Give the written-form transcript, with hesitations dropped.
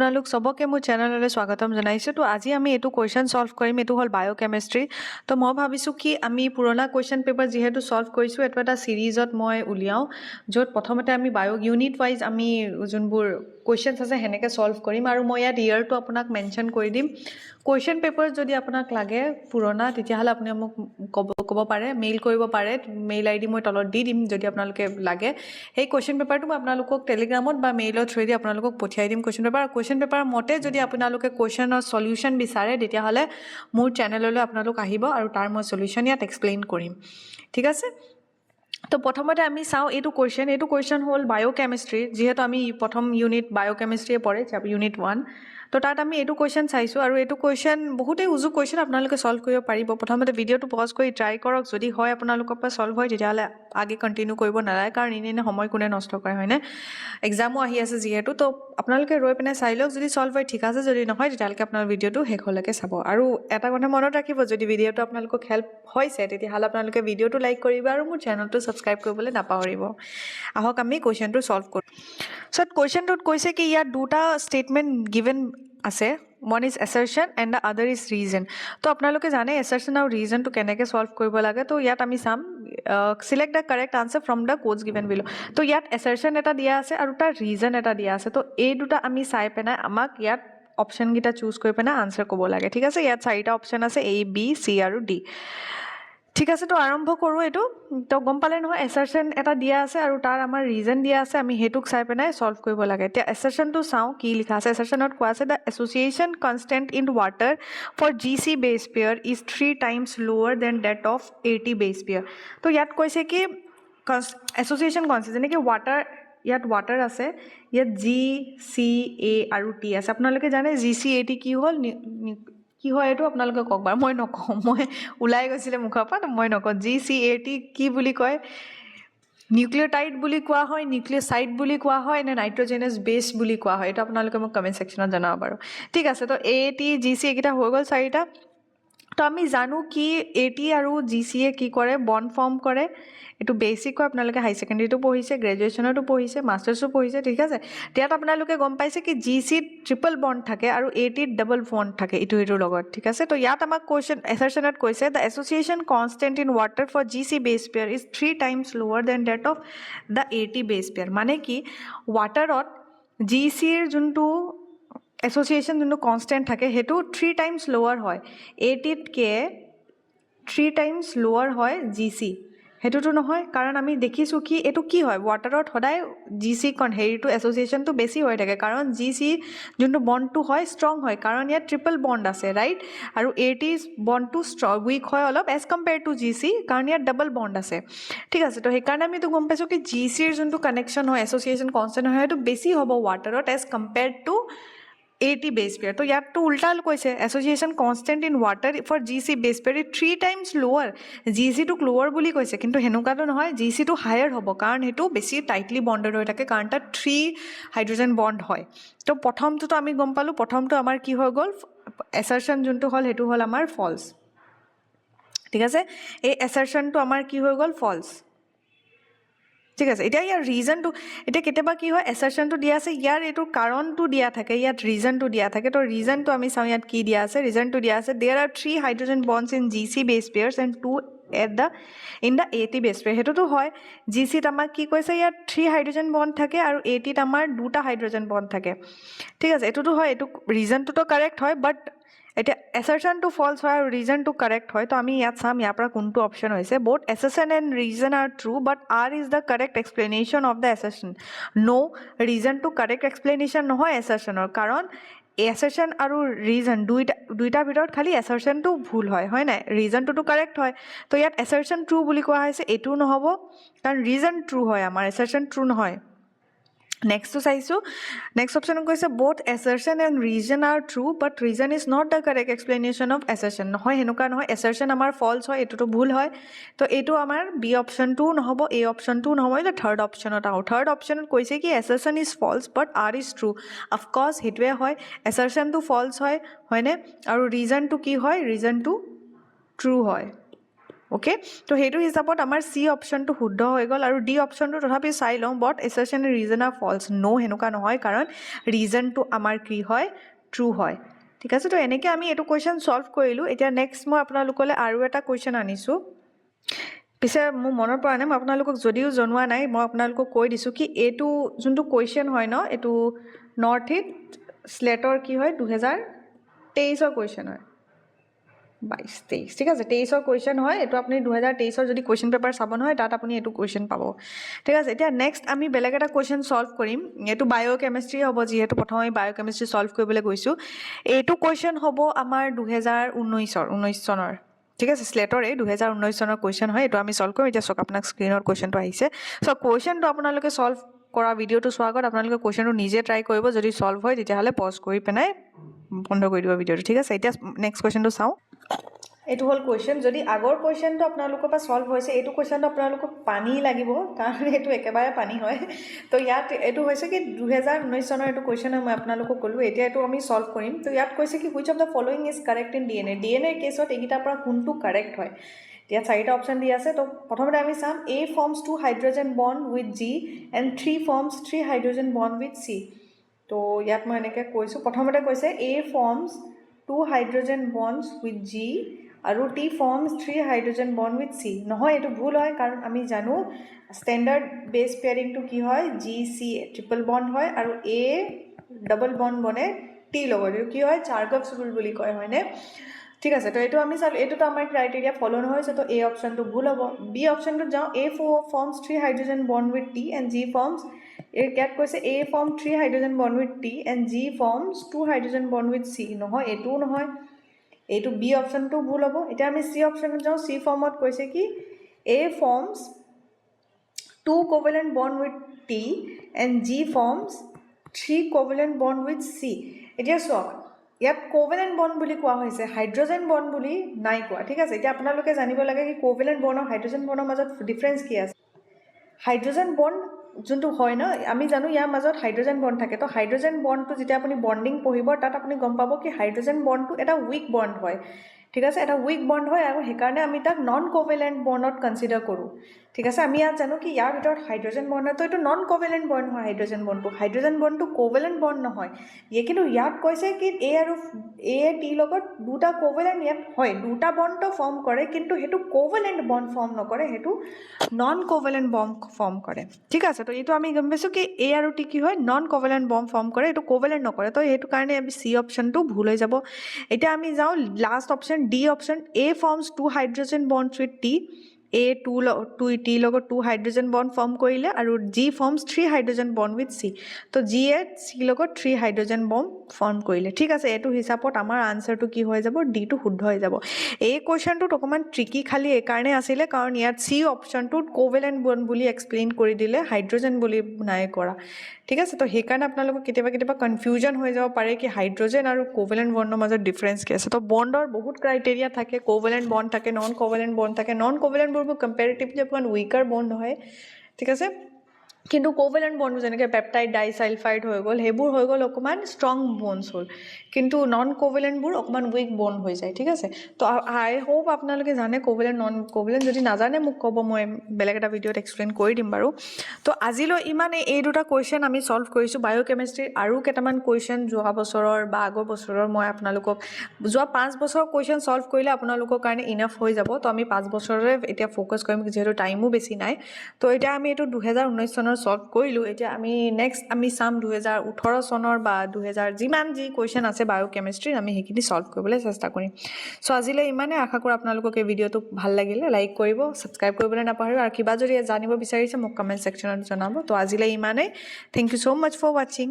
আপোনালোক সবকে মোৰ চেনেললৈ স্বাগতম জনাইছোঁ তো আজি আমি এইটো কুৱেশ্যন সলভ কৰিম এইটো হ'ল বায়োকেমিষ্ট্ৰি তো মই ভাবিছোঁ কি আমি পুৰণা কুৱেশ্যন পেপাৰ যিহেতু সলভ কৰিছোঁ এইটো এটা সিৰিজত মই উলিয়াওঁ য'ত প্ৰথমতে আমি বায়ো ইউনিট ৱাইজ আমি যোনবোৰ কুৱেশ্যনছ আছে সেনেকৈ সলভ কৰিম আৰু মই ইয়াত ইয়াৰটো আপোনাক মেনশ্যন কৰি দিম কুৱেশ্যন পেপাৰ যদি আপোনাক লাগে পুৰণা তেতিয়াহ'লে আপুনি মোক ক'ব পাৰে মেইল কৰিব পাৰে মেইল আইডি মই তলত দি দিম যদি আপোনালোকে লাগে সেই কুৱেশ্যন পেপাৰটো মই আপোনালোকক টেলিগ্ৰামত বা মেইলৰ থ্ৰুৱেদি আপোনালোকক পঠিয়াই দিম কুৱেশ্যন পেপাৰ মতে যদি আপোনালোকে কুৱেশ্যনৰ সলিউশ্যন বিচাৰে তেতিয়াহ'লে মোৰ চেনেললৈ আপোনালোক আহিব আৰু তাৰ মই সলিউশ্যন ইয়াত এক্সপ্লেইন কৰিম ঠিক আছে তো প্ৰথমতে আমি চাওঁ এইটো কুৱেশ্যন হ'ল বায়োকেমিষ্ট্ৰি যিহেতু আমি প্ৰথম ইউনিট বায়োকেমিষ্ট্ৰিয়ে পঢ়ে ইউনিট 1 তো তাত আমি এইটো কুৱেশ্যন চাইছোঁ আৰু এইটো কুৱেশ্যন বহুতেই উজু কুৱেশ্যন আপোনালোকে সলভ কৰিব পাৰিব প্ৰথমতে ভিডিঅ'টো পজ কৰি ট্ৰাই কৰক যদি হয় আপোনালোকৰ পৰা সলভ হয় তেতিয়াহ'লে আগে কণ্টিনিউ কৰিব নালাগে কাৰণ এনে সময় কোনে নষ্ট কৰে হয়নে এক্সামো আহি আছে যিহেতু তো আপোনালোকে ৰৈ পিনে চাই লওক যদি সলভ হয় ঠিক আছে যদি নহয় তেতিয়াহ'লে আপোনাৰ ভিডিঅ'টো শেষলৈকে চাব আৰু এটা কথা মনত ৰাখিব যদি ভিডিঅ'টো আপোনালোকক হেল্প হৈছে তেতিয়াহ'লে আপোনালোকে ভিডিঅ'টো লাইক কৰিব আৰু মোৰ চেনেলটো ছাবস্ক্ৰাইব কৰিবলৈ নাপাহৰিব আহক আমি কুৱেশ্যনটো সলভ কৰোঁ সো কুৱেশ্যনটোত কৈছে কি ইয়াত দুটা ষ্টেটমেণ্ট গিভেন আছে one is assertion and the other is reason তো আপোনালোকে জানে assertion আৰু reasonটো কেনেকৈ সলভ কৰিব লাগে তো ইয়াত আমি চাম select the correct answer from the codes given below তো ইয়াত assertion এটা দিয়া আছে আৰু তাৰ reason এটা দিয়া আছে তো এই দুটা আমি চাই পেলাই আমাক ইয়াত অপশ্যন কেইটা চুজ কৰি পেলাই আনসাৰ ক'ব লাগে ঠিক আছে ইয়াত চাৰিটা অপশ্যন আছে A B C আৰু D ঠিক আছে তো আৰম্ভ কৰোঁ এইটো তো গম পালে নহয় এছাৰশ্যন এটা দিয়া আছে আৰু তাৰ আমাৰ ৰিজন দিয়া আছে আমি হেতুক চাই পেলাই সলভ কৰিব লাগে এতিয়া এছাৰশ্যনটো চাওঁ কি লিখা আছে এছাৰশ্যনত কোৱা আছে the association constant in water for GC base pair is 3 times lower than that of AT base pair তো ইয়াত কৈছে কি এছ'চিয়েশ্যন কনষ্টেণ্ট যেনেকৈ ইয়াত ৱাটাৰ আছে ইয়াত GCA আৰু T আছে আপোনালোকে জানে GCAT কি হ'ল কি হয় এইটো আপোনালোকে কওক বাৰু মই নকওঁ মই ওলাই গৈছিলে মুখৰ পৰা মই নকওঁ GCAT কি বুলি কয় নিউক্লিঅ'টাইড বুলি কোৱা হয় নিউক্লিঅ'চাইড বুলি কোৱা হয় নে নাইট্ৰজেনাছ বেছ বুলি কোৱা হয় এইটো আপোনালোকে মোক কমেণ্ট ছেকশ্যনত জনাব বাৰু ঠিক আছে তো AT GC এইকেইটা হৈ গ'ল চাৰিটা তো আমি জানো কি AT আৰু GCয়ে কি কৰে বণ্ড ফৰ্ম কৰে এইটো বেছিক হয় আপোনালোকে হাই ছেকেণ্ডেৰীটো পঢ়িছে গ্ৰেজুৱেশ্যনতো পঢ়িছে মাষ্টাৰ্ছো পঢ়িছে ঠিক আছে ইয়াত আপোনালোকে গম পাইছে কি GCত ট্ৰিপল বণ্ড থাকে আৰু ATত ডাবল বণ্ড থাকে ইটোৰ লগত ঠিক আছে তো ইয়াত আমাক কুৱেশ্যন এছাৰশ্যনত কৈছে the association constant in water for GC base pair is 3 times lower than that of the AT base pair মানে কি ৱাটাৰত GCৰ যোনটো এছ'চিয়েশ্যন যোনটো কনষ্টেণ্ট থাকে সেইটো 3 টাইমছ লোৱাৰ হয় ATতকৈ 3 টাইমছ লোৱাৰ হয় GC সেইটোতো নহয় কাৰণ আমি দেখিছোঁ কি এইটো কি হয় ৱাটাৰত সদায় GC হেৰিটো এছ'চিয়েশ্যনটো বেছি হৈ থাকে কাৰণ GC যোনটো বণ্ডটো হয় ষ্ট্ৰং হয় কাৰণ ইয়াত ট্ৰিপল বণ্ড আছে ৰাইট আৰু AT বণ্ডটো উইক হয় অলপ এজ কম্পেয়াৰ টু GC কাৰণ ইয়াত ডাবল বণ্ড আছে ঠিক আছে তো সেইকাৰণে আমি এইটো গম পাইছোঁ কি GCৰ যোনটো কানেকশ্যন হয় এছ'চিয়েশ্যন কনষ্টেণ্ট হয় সেইটো বেছি হ'ব ৱাটাৰত as compare to AT base pair তো ইয়াততো উল্টা কৈছে association constant in water for GC base pair 3 times lower GCটোক লোৱাৰ বুলি কৈছে কিন্তু সেনেকুৱাটো নহয় GCটো হায়াৰ হ'ব কাৰণ সেইটো বেছি টাইটলি বণ্ডেড হৈ থাকে কাৰণ তাত 3 হাইড্ৰজেন বণ্ড হয় তো প্ৰথমটোতো আমি গম পালোঁ প্ৰথমটো আমাৰ কি হৈ গ'ল এছাৰশ্যন যোনটো হ'ল সেইটো হ'ল আমাৰ ফলছ ঠিক আছে এই এছাৰশ্যনটো আমাৰ কি হৈ গ'ল ফলছ ঠিক আছে এতিয়া ইয়াৰ ৰিজনটো এতিয়া কেতিয়াবা কি হয় এছাৰশ্যনটো দিয়া আছে ইয়াৰ এইটো কাৰণটো দিয়া থাকে ইয়াত ৰিজনটো দিয়া থাকে তো ৰিজনটো আমি চাওঁ ইয়াত কি দিয়া আছে ৰিজনটো দিয়া আছে there are 3 hydrogen bonds in GC base pairs and 2 in the AT base pair সেইটোতো হয় GCত আমাক কি কৈছে ইয়াত 3 হাইড্ৰজেন বণ্ড থাকে আৰু ATত আমাৰ 2টা হাইড্ৰজেন বণ্ড থাকে ঠিক আছে এইটোতো হয় এইটো ৰিজনটোতো কাৰেক্ট হয় বাট এতিয়া এছাৰশ্যনটো ফলছ হয় আৰু ৰিজনটো কাৰেক্ট হয় তো আমি ইয়াত চাম ইয়াৰ পৰা কোনটো অপশ্যন হৈছে both assertion and reason are true but R is the correct explanation of the assertion no' ৰিজনটো কাৰেক্ট এক্সপ্লেনেশ্যন নহয় এছাৰশ্যনৰ কাৰণ এছাৰশ্যন আৰু ৰিজন দুইটাৰ ভিতৰত খালি এছাৰশ্যনটো ভুল হয় নাই ৰিজনটোতো কাৰেক্ট হয় তো ইয়াত এছাৰশ্যন ট্ৰু বুলি কোৱা হৈছে এইটোও নহ'ব কাৰণ ৰিজন ট্ৰু হয় আমাৰ এছাৰশ্যন ট্ৰু নহয় নেক্সটটো চাইছোঁ নেক্সট অপশ্যনত কৈছে both assertion and reason are true but reason is not the correct explanation of assertion নহয় সেনেকুৱা নহয় এছাৰশ্যন আমাৰ ফলছ হয় এইটোতো ভুল হয় তো এইটো আমাৰ বি অপশ্যনটোও নহ'ব এই অপশ্যনটোও নহ'ব এতিয়া থাৰ্ড অপশ্যনত আহোঁ থাৰ্ড অপশ্যনত কৈছে কি assertion is false but R is true of course সেইটোৱে হয় এছাৰশ্যনটো ফলছ হয়নে আৰু ৰিজনটো কি হয় ৰিজনটো ট্ৰু হয় অ'কে তো সেইটো হিচাপত আমাৰ চি অপশ্যনটো শুদ্ধ হৈ গ'ল আৰু ডি অপশ্যনটো তথাপি চাই লওঁ বট এছাৰশ্যন ৰিজন আৰ ফলছ ন' সেনেকুৱা নহয় কাৰণ ৰিজনটো আমাৰ কি হয় ট্ৰু হয় ঠিক আছে তো এনেকৈ আমি এইটো কুৱেশ্যন ছল্ভ কৰিলোঁ এতিয়া নেক্সট মই আপোনালোকলৈ আৰু এটা কুৱেশ্যন আনিছোঁ পিছে মোৰ মনত পৰা নাই মই আপোনালোকক যদিও জনোৱা নাই মই আপোনালোকক কৈ দিছোঁ কি এইটো যোনটো কুৱেশ্যন হয় ন এইটো নৰ্থ ইষ্ট স্লেটৰ কি হয় 2023 কুৱেশ্যন হয় 22-23 ঠিক আছে 23 কুৱেশ্যন হয় এইটো আপুনি 2023 যদি কুৱেশ্যন পেপাৰ চাব নহয় তাত আপুনি এইটো কুৱেশ্যন পাব ঠিক আছে এতিয়া নেক্সট আমি বেলেগ এটা কুৱেশ্যন ছল্ভ কৰিম এইটো বায়'কেমিষ্ট্ৰি হ'ব যিহেতু প্ৰথমে বায়'কেমিষ্ট্ৰি ছল্ভ কৰিবলৈ গৈছোঁ এইটো কুৱেশ্যন হ'ব আমাৰ 2019 চনৰ ঠিক আছে স্লেটৰে 2019 চনৰ কুৱেশ্যন হয় এইটো আমি ছল্ভ কৰিম এতিয়া চাওক আপোনাক স্ক্ৰীনত কুৱেশ্যনটো আহিছে চ' কুৱেশ্যনটো আপোনালোকে ছল্ভ কৰা ভিডিঅ'টো চোৱাৰ আগত আপোনালোকে কুৱেশ্যনটো নিজে ট্ৰাই কৰিব যদি ছল্ভ হয় তেতিয়াহ'লে পজ কৰি পেলাই বন্ধ কৰি দিব ভিডিঅ'টো ঠিক আছে এতিয়া নেক্সট কুৱেশ্যনটো চাওঁ এইটো হ'ল কুৱেশ্যন যদি আগৰ কুৱেশ্যনটো আপোনালোকৰ পৰা ছল্ভ হৈছে এইটো কুৱেশ্যনটো আপোনালোকক পানী লাগিব কাৰণ এইটো একেবাৰে পানী হয় তো ইয়াত এইটো হৈছে কি 2019 চনৰ এইটো কুৱেশ্যন মই আপোনালোকক ক'লোঁ এতিয়া এইটো আমি ছল্ভ কৰিম তো ইয়াত কৈছে কি which of the following is correct in ডিএনএৰ কেছত এইকেইটাৰ পৰা কোনটো কাৰেক্ট হয় ইয়াত চাৰিটা অপশ্যন দি আছে তো প্ৰথমতে আমি চাম A forms 2 hydrogen bond with G and 3 forms 3 hydrogen bond with C তো ইয়াত মই এনেকৈ কৈছোঁ প্ৰথমতে কৈছে A forms 2 hydrogen bonds with G আৰু T forms 3 hydrogen bond with C নহয় এইটো ভুল হয় কাৰণ আমি জানো ষ্টেণ্ডাৰ্ড বেছ পেয়াৰিংটো কি হয় জি চি ট্ৰিপল বণ্ড হয় আৰু এ ডাবল বণ্ড বনে টি লগত এইটো কি হয় চাৰ্গভছ ৰুল বুলি কয় হয়নে ঠিক আছে তো এইটো আমি চালোঁ এইটোতো আমাৰ ক্ৰাইটেৰিয়া ফ'ল' নহৈছে তো এ অপশ্যনটো ভুল হ'ব বি অপশ্যনটোত যাওঁ A forms 3 hydrogen bond with T and G forms ইয়াত কৈছে A form 3 hydrogen bond with T and G forms 2 hydrogen bond with C নহয় এইটোও নহয় এইটো বি অপশ্যনটো ভুল হ'ব এতিয়া আমি চি অপশ্যনত যাওঁ চি ফৰ্মত কৈছে কি A forms 2 covalent bond with T and G forms 3 covalent bond with C এতিয়া চাওক ইয়াত কোভেলেণ্ট বণ্ড বুলি কোৱা হৈছে হাইড্ৰজেন বণ্ড বুলি নাই কোৱা ঠিক আছে এতিয়া আপোনালোকে জানিব লাগে কি কোভেলেণ্ট বণ্ড আৰু হাইড্ৰজেন বণ্ডৰ মাজত ডিফাৰেঞ্চ কি আছে হাইড্ৰজেন বণ্ড যোনটো হয় ন আমি জানো ইয়াৰ মাজত হাইড্ৰজেন বণ্ড থাকে তো হাইড্ৰজেন বণ্ডটো যেতিয়া আপুনি বণ্ডিং পঢ়িব তাত আপুনি গম পাব কি হাইড্ৰজেন বণ্ডটো এটা উইক বণ্ড হয় ঠিক আছে এটা উইক বণ্ড হয় আৰু সেইকাৰণে আমি তাক নন কোভেলেণ্ট বণ্ডত কনচিডাৰ কৰোঁ ঠিক আছে আমি ইয়াত জানো কি ইয়াৰ ভিতৰত হাইড্ৰজেন বণ্ড হয় তো এইটো নন কোভেলেণ্ট বণ্ড হয় হাইড্ৰজেন বণ্ডটো কোভেলেণ্ট বণ্ড নহয় কিন্তু ইয়াত কৈছে কি এ আৰু এ টিৰ লগত দুটা কোভেলেণ্ট ইয়াত হয় দুটা বণ্ডটো ফৰ্ম কৰে কিন্তু সেইটো কোভেলেণ্ট বণ্ড ফৰ্ম নকৰে সেইটো নন কোভেলেণ্ট বণ্ড ফৰ্ম কৰে ঠিক আছে তো এইটো আমি গম পাইছোঁ কি এ আৰু টি কি হয় নন কোভেলেণ্ট বণ্ড ফৰ্ম কৰে এইটো কোভেলেণ্ট নকৰে তো সেইটো কাৰণে আমি চি অপশ্যনটো ভুল হৈ যাব এতিয়া আমি যাওঁ last option D option A forms 2 hydrogen bonds with T A টিৰ লগত 2 হাইড্ৰজেন বণ্ড ফৰ্ম কৰিলে আৰু G forms 3 hydrogen bond with C তো জিয়ে চিৰ লগত 3 হাইড্ৰজেন বণ্ড ফৰ্ম কৰিলে ঠিক আছে এইটো হিচাপত আমাৰ আনচাৰটো কি হৈ যাব ডিটো শুদ্ধ হৈ যাব এই কুৱেশ্যনটোত অকণমান ট্ৰিকি খালি এইকাৰণে আছিলে কাৰণ ইয়াত চি অপশ্যনটোত কোভেলেণ্ট বণ্ড বুলি এক্সপ্লেইন কৰি দিলে হাইড্ৰজেন বুলি নাই কৰা ঠিক আছে তো সেইকাৰণে আপোনালোকক কেতিয়াবা কনফিউজন হৈ যাব পাৰে কি হাইড্ৰজেন আৰু কোভেলেণ্ট বণ্ডৰ মাজত ডিফাৰেঞ্চ কি আছে তো বণ্ডৰ বহুত ক্ৰাইটেৰিয়া থাকে কোভেলেণ্ট বণ্ড থাকে নন কোভেলেণ্ট বণ্ড থাকে নন কোভেলেণ্ট বণ্ডবোৰ কম্পেৰেটিভলি অকণমান উইকাৰ বণ্ড হয় ঠিক আছে কিন্তু কোভেলেণ্ট বণ্ডবোৰ যেনেকৈ পেপটাইড ডাইচালফাইড হৈ গ'ল সেইবোৰ হৈ গ'ল অকণমান ষ্ট্ৰং বণ্ডছ হ'ল কিন্তু নন কোভেলেণ্টবোৰ অকণমান উইক বণ্ড হৈ যায় ঠিক আছে তো আই হোপ আপোনালোকে জানে কোভেলেণ্ট নন কোভেলেণ্ট যদি নাজানে মোক ক'ব মই বেলেগ এটা ভিডিঅ'ত এক্সপ্লেইন কৰি দিম বাৰু তো আজিলৈ ইমানেই এই দুটা কুৱেশ্যন আমি ছল্ভ কৰিছোঁ বায়'কেমিষ্ট্ৰিৰ আৰু কেইটামান কুৱেশ্যন যোৱা বছৰৰ বা আগৰ বছৰৰ মই আপোনালোকক যোৱা 5 বছৰৰ কুৱেশ্যন ছল্ভ কৰিলে আপোনালোকৰ কাৰণে ইনাফ হৈ যাব তো আমি 5 বছৰৰে এতিয়া ফ'কাছ কৰিম যিহেতু টাইমো বেছি নাই তো এতিয়া আমি এইটো 2019 চনৰ ছল্ভ কৰিলোঁ এতিয়া আমি নেক্সট আমি চাম 2018 চনৰ বা 2000 যিমান যি কুৱেশ্যন আছে বায়'কেমিষ্ট্ৰিৰ আমি সেইখিনি ছল্ভ কৰিবলৈ চেষ্টা কৰিম চ' আজিলৈ ইমানে আশা কৰোঁ আপোনালোকক এই ভিডিঅ'টো ভাল লাগিলে লাইক কৰিব ছাবস্ক্ৰাইব কৰিবলৈ নাপাহৰিব আৰু কিবা যদি জানিব বিচাৰিছে মোক কমেণ্ট ছেকশ্যনত জনাব তো আজিলৈ ইমানেই thank you so' much for ৱাচিং